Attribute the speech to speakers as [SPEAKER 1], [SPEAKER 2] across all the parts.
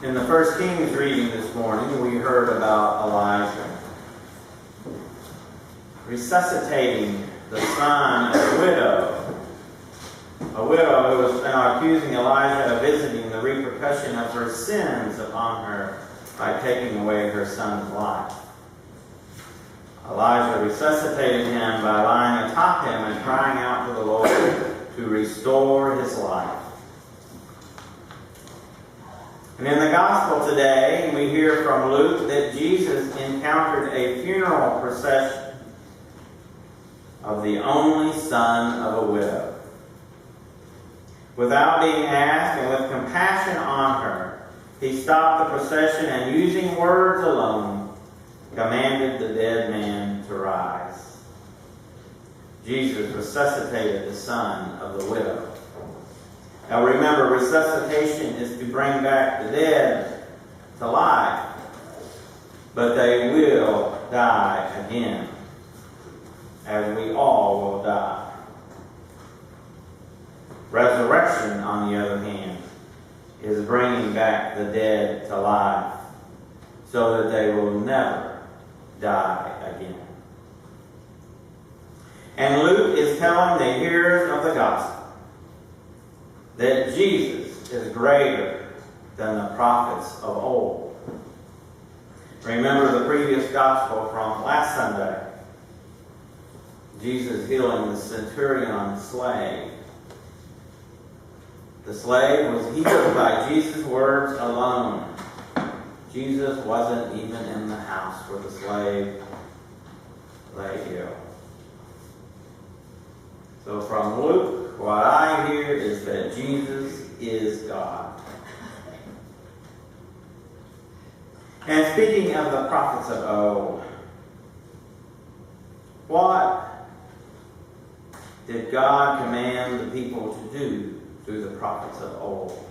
[SPEAKER 1] In the First Kings reading this morning, we heard about Elijah resuscitating the son of a widow who was now accusing Elijah of visiting the repercussion of her sins upon her by taking away her son's life. Elijah resuscitated him by lying atop him and crying out to the Lord to restore his life. And in the Gospel today, we hear from Luke that Jesus encountered a funeral procession of the only son of a widow. Without being asked and with compassion on her, he stopped the procession and, using words alone, commanded the dead man to rise. Jesus resuscitated the son of the widow. Now remember, resuscitation is to bring back the dead to life, but they will die again, as we all will die. Resurrection, on the other hand, is bringing back the dead to life so that they will never die again. And Luke is telling the hearers of the gospel that Jesus is greater than the prophets of old. Remember the previous gospel from last Sunday. Jesus healing the centurion's slave. The slave was healed by Jesus' words alone. Jesus wasn't even in the house where the slave lay ill. So from Luke, what I hear is that Jesus is God. And speaking of the prophets of old, what did God command the people to do through the prophets of old?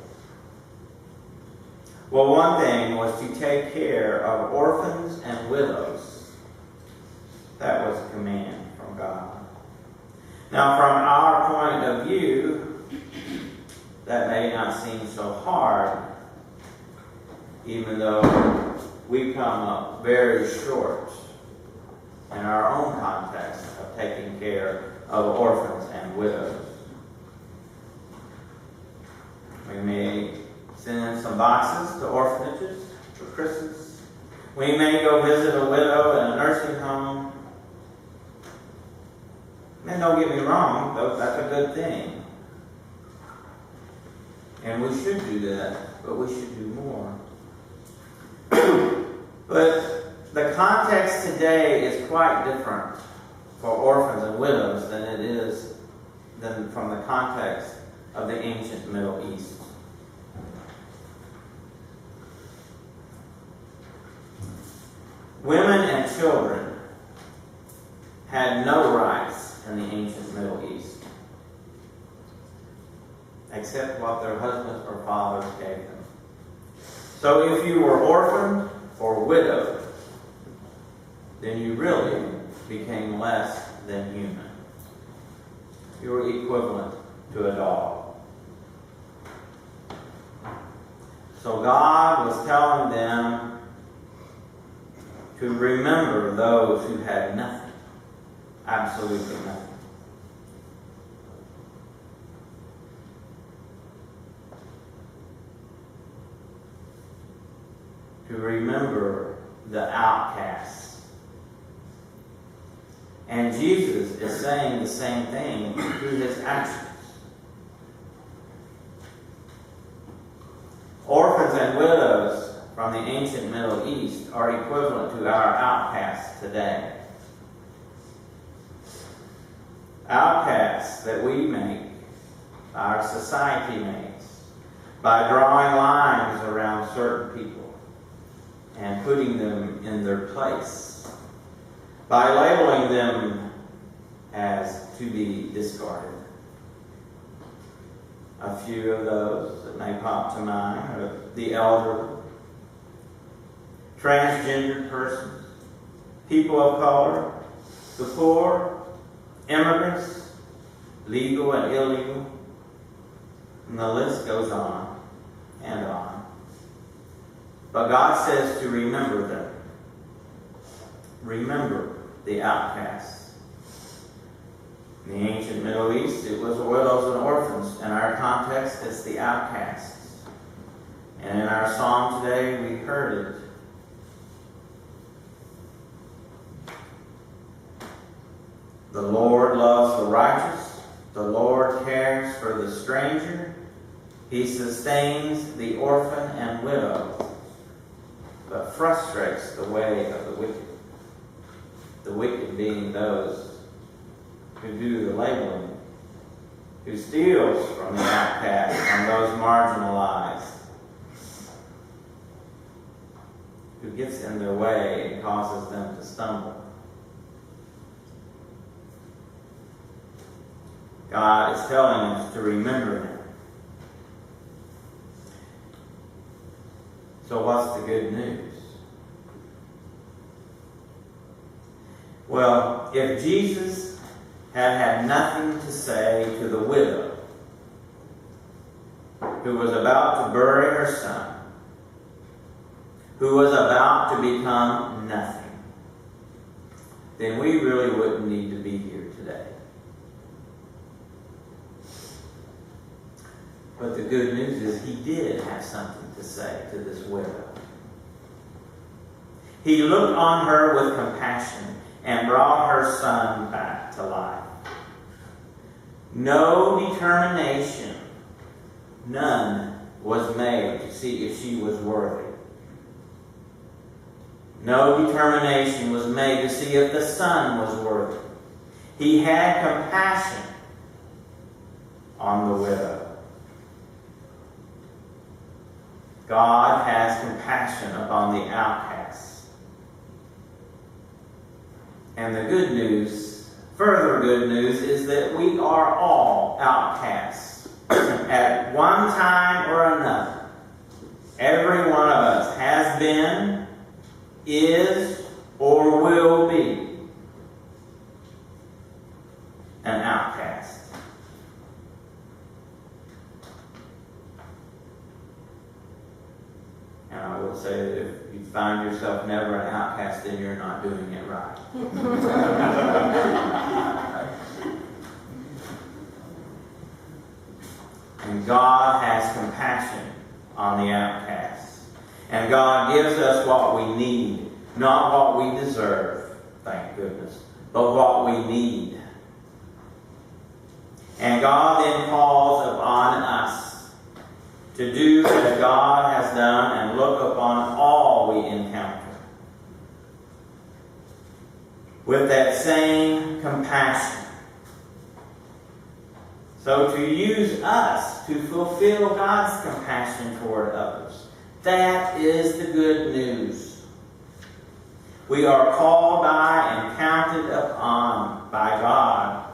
[SPEAKER 1] Well, one thing was to take care of orphans and widows. That was a command from God. Now, from our point of view, that may not seem so hard, even though we come up very short in our own context of taking care of orphans and widows. We may send some boxes to orphanages for Christmas. We may go visit a widow in a nursing home. And don't get me wrong, that's a good thing. And we should do that, but we should do more. But the context today is quite different for orphans and widows than from the context of the ancient Middle East. Women and children had no rights in the ancient Middle East, except what their husbands or fathers gave them. So if you were orphaned or widowed, then you really became less than human. You were equivalent to a dog. So God was telling them to remember those who had nothing. Absolutely nothing. To remember the outcasts. And Jesus is saying the same thing through his actions. Orphans and widows from the ancient Middle East are equivalent to our outcasts today. Outcasts that we make, our society makes, by drawing lines around certain people and putting them in their place, by labeling them as to be discarded. A few of those that may pop to mind are the elderly, transgender persons, people of color, the poor, immigrants, legal and illegal, and the list goes on and on. But God says to remember them. Remember the outcasts. In the ancient Middle East, it was widows and orphans. In our context, it's the outcasts. And in our psalm today, we heard it. The Lord loves the righteous. The Lord cares for the stranger. He sustains the orphan and widow, but frustrates the way of the wicked. The wicked being those who do the labeling, who steals from the outcast, from those marginalized, who gets in their way and causes them to stumble. God is telling us to remember Him. So what's the good news? Well, if Jesus had nothing to say to the widow who was about to bury her son, who was about to become nothing, then we really wouldn't need to be here today. But the good news is He did have something to say to this widow. He looked on her with compassion and brought her son back to life. No determination, none, was made to see if she was worthy. No determination was made to see if the son was worthy. He had compassion on the widow. God has compassion upon the outcasts. And the good news, further good news, is that we are all outcasts at one time or another. Every one of us has been, is, or will be an outcast. And I will say that if you find yourself never an outcast, then you're not doing it right. And God has compassion on the outcasts. And God gives us what we need, not what we deserve, thank goodness, but what we need. And God then calls upon us to do as God has done and look upon all we encounter with that same compassion. So to use us to fulfill God's compassion toward others. That is the good news. We are called by and counted upon by God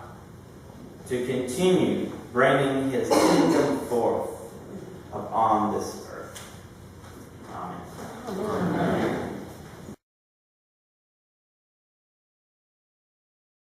[SPEAKER 1] to continue bringing His kingdom forth upon this earth. Amen.